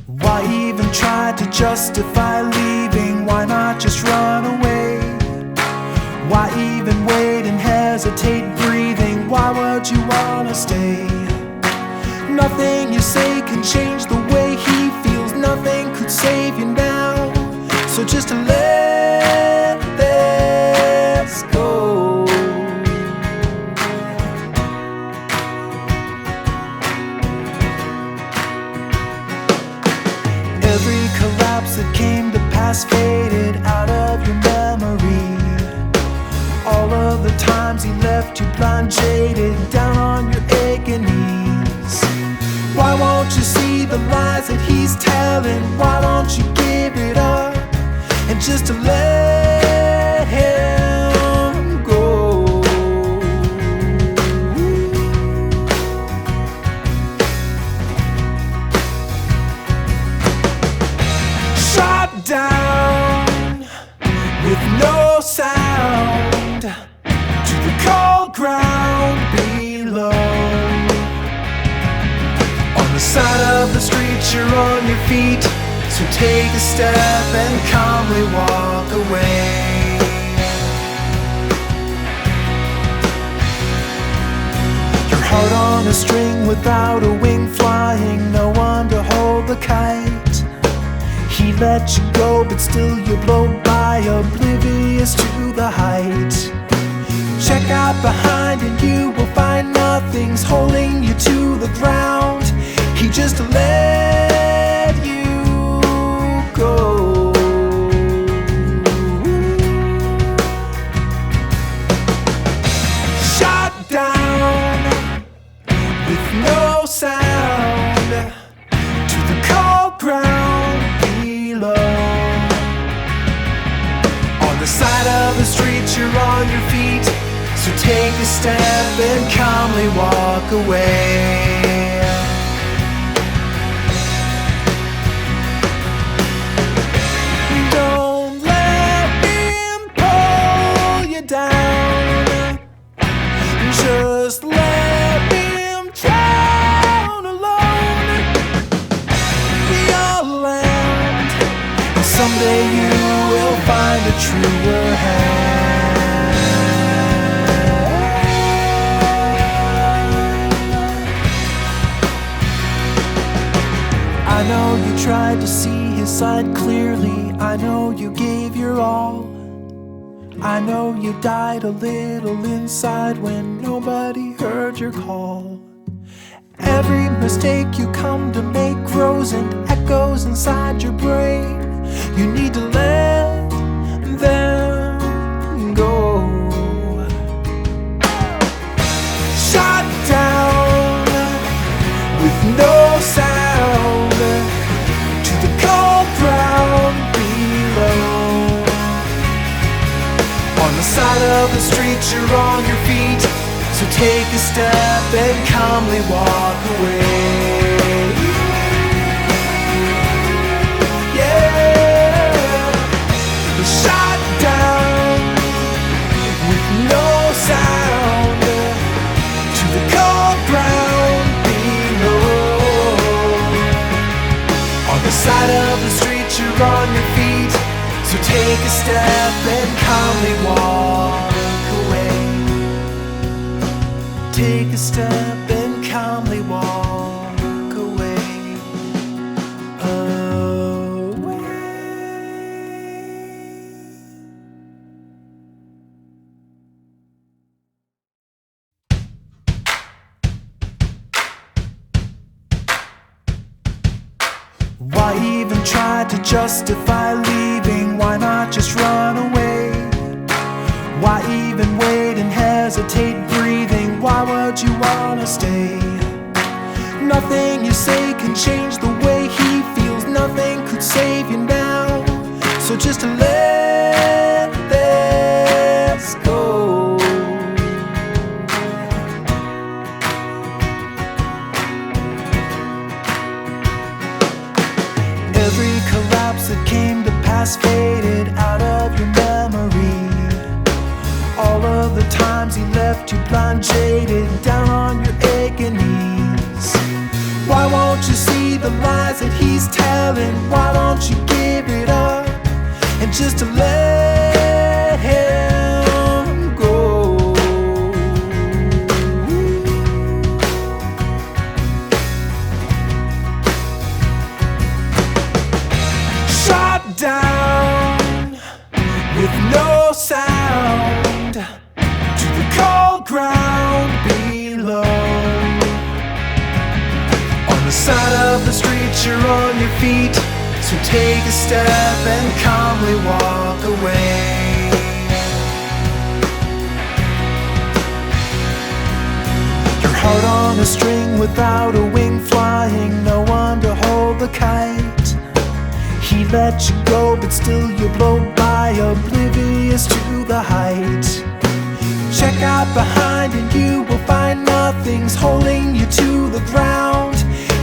Why even try to justify leaving? Why not just run away? Why even wait and hesitate breathing? Why would you wanna stay? Nothing you say can change the way he feels. Nothing could save you now. So just let this go. Every collapse that came to pass faded out of your memory. All of the times he left you blind, jaded, down on your aching knees. Why won't you see the lies that he's telling? Why don't you give it up and just to let him go? Shot down with no sound to the cold ground below. On the side of the street, you're on your feet, so take a step and calmly walk away. Your heart on a string without a wing flying, no one to hold the kite. He let you go, but still you blow by, oblivious to the height. Check out behind and you will find nothing's holding you to the ground. He just let you go. Shot down with no sound to the cold ground below. On the side of the street, you're on your feet, so take a step and calmly walk away. Don't let him pull you down. Just let him drown alone. We all land, and someday you will find a truer hand. I know you tried to see his side clearly. I know you gave your all. I know you died a little inside when nobody heard your call. Every mistake you come to make grows and echoes inside your brain. You need to let them go. Shot down with no sound to the cold ground below. On the side of the street, you're on your feet, so take a step and calmly walk away. Yeah, shot down with no sound to the cold ground below. On the side of the street, you're on your feet, so take a step and calmly walk away. Take a step and calmly walk away. Why even try to justify leaving? Why not just run away? Why even wait and hesitate breathing? Why would you wanna stay? Nothing you say can change the way he feels. Nothing could save you now. So just let this go. Every collapse that came to pass faded out of your memory. All of the times he left you blind, jaded, down on your aching knees. Why won't you see believe the lies that he's telling? Why don't you give it up and just to let him go? Shot down with no sound to the cold ground below. On the side of the street, you're on your feet, so take a step and calmly walk away. Your heart on a string without a wing flying, no one to hold the kite. He let you go, but still you blow by, oblivious to the height. Check out behind and you will find nothing's holding you to the ground.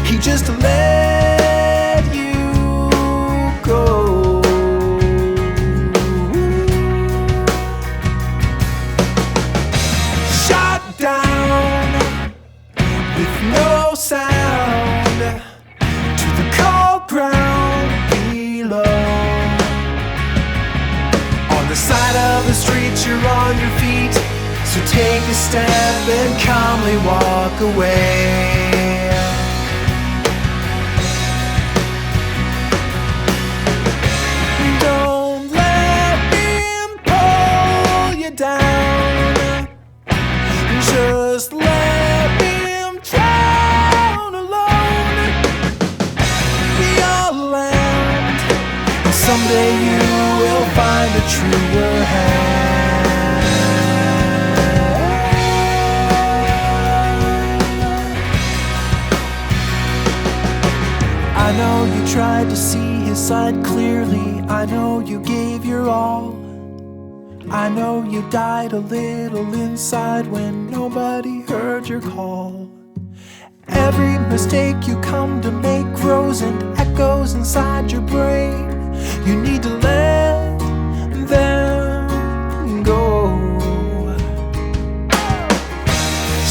He just let you go. Shot down with no sound to the cold ground below. On the side of the street, you're on your feet, so take a step and calmly walk away. Don't let him pull you down, just let him drown alone. We all land, and someday you will find a truer hand. I know you tried to see his side clearly. I know you gave your all. I know you died a little inside when nobody heard your call. Every mistake you come to make grows and echoes inside your brain. You need to let them go.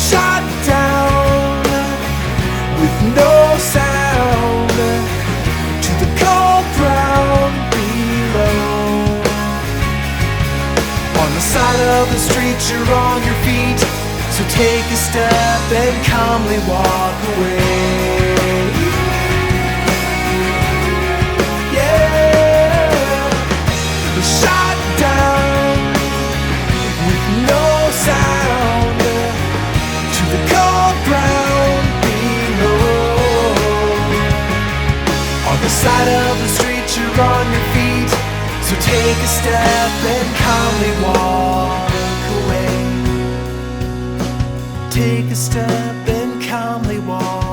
Shot down with no sound to the cold ground below. On the side of the street, you're on your feet, so take a step and calmly walk away. Yeah, shot down with no sound to the cold ground below. On the side of the street, you're on your feet, so take a step and calmly walk away. Take a step and calmly walk